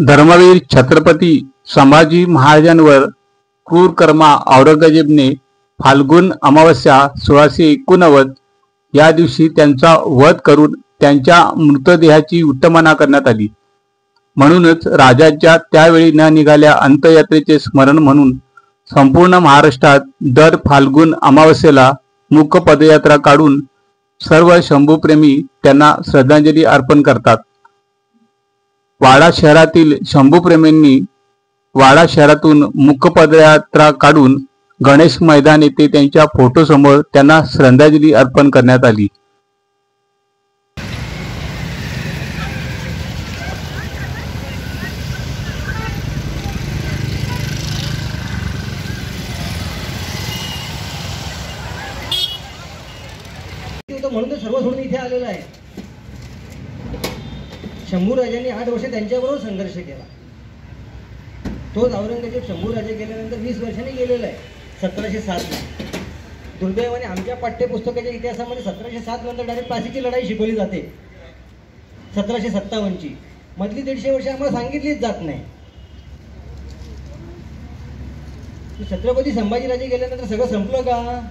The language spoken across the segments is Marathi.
धर्मवीर छत्रपती संभाजी महाराजांवर क्रूर कर्मा औरंगजेबने फाल्गुन अमावस्या 1689 या दिवशी त्यांचा वध करून त्यांच्या मृतदेहाची उत्तमना करण्यात आली। म्हणूनच राजाच्या त्यावेळी न निघाल्या अंत्ययात्रेचे स्मरण म्हणून संपूर्ण महाराष्ट्रात दर फाल्गुन अमावस्येला मुक पदयात्रा काढून सर्व शंभूप्रेमी त्यांना श्रद्धांजली अर्पण करतात। वाडा शहरातील शंभूप्रेमींनी वाडा शहरातून मुक पदयात्रा काढून गणेश मैदान येथे त्यांच्या फोटो समोर त्यांना श्रद्धांजली अर्पण करण्यात आली। म्हणून तो सर्व सोडून इथे आलेला आहे। शंभू राजांनी 8 वर्ष त्यांच्याबरोबर संघर्ष केला। तोच औरंगजेब शंभू राजे गेल्यानंतर 20 वर्षांनी गेलेला आहे 1707 ला। दुर्दैवाने आमच्या पाठ्यपुस्तकाच्या इतिहासामध्ये 1707 नंतर डायरेक्ट प्लासीची लढाई शिकवली जाते 1757 ची। मधली 150 वर्ष आम्हाला सांगितलीच जात नाही। छत्रपती संभाजीराजे गेल्यानंतर सगळं संपलं का?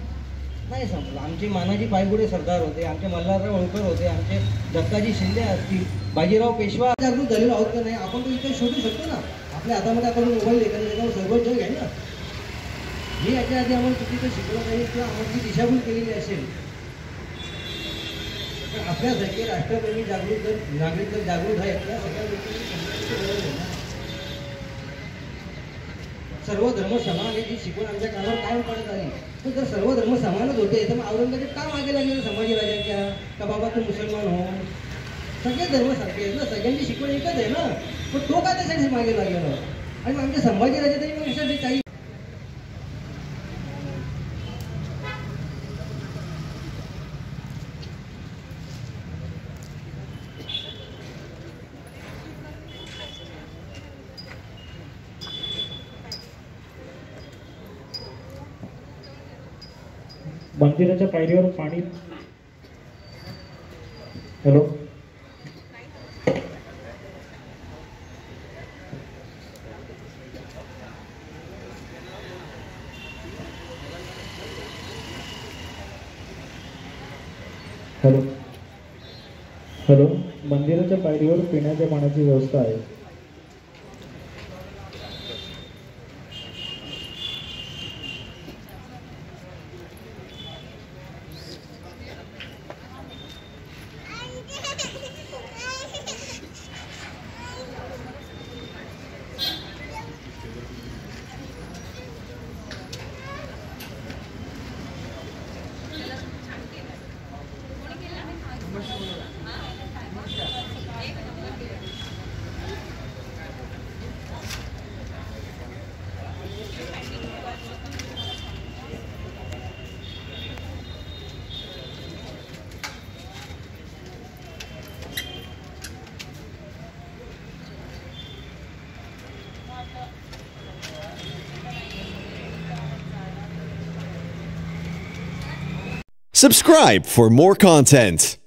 नाही संपलं। आमचे मानाजी पायगुडे सरदार होते, आमचे मल्हारराव होळकर होते, आमचे दत्ताजी शिंदे असतील, बाजीराव पेशवा जागृत झालेलो आहोत का नाही आपण तो इथे शोधू शकतो ना। आपल्या हातामध्ये आपण मोबाईल एखाद्यावर सर्व जग आहे ना। हे याच्या आधी आम्हाला चुकीचं शिकवलं नाही किंवा आम्हाला दिशाभूल केलेली असेल तर आपल्यासारखे राष्ट्रप्रेमी जागृत नागरिक जर जागृत आहेत या सगळ्या गोष्टी सर्व धर्म समान आहे जी शिकवण आमच्या कानावर कायम पडत आली। पण जर सर्व धर्म समानच होते तर मग औरंगजेब का मागे लागले संभाजीराजांच्या का बाबा तू मुसलमान हो? सगळे धर्म सारखे आहेत ना, सगळ्यांची शिकवण एकच आहे ना। पण तो का त्यासाठी मागे लागलेला? आणि आमचे संभाजीराजे तरी मग कशासाठी काही मंदिराच्या पायरीवर पाणी। हॅलो हॅलो हॅलो मंदिराच्या पायरीवर पिण्याच्या पाण्याची व्यवस्था आहे। Subscribe for more content.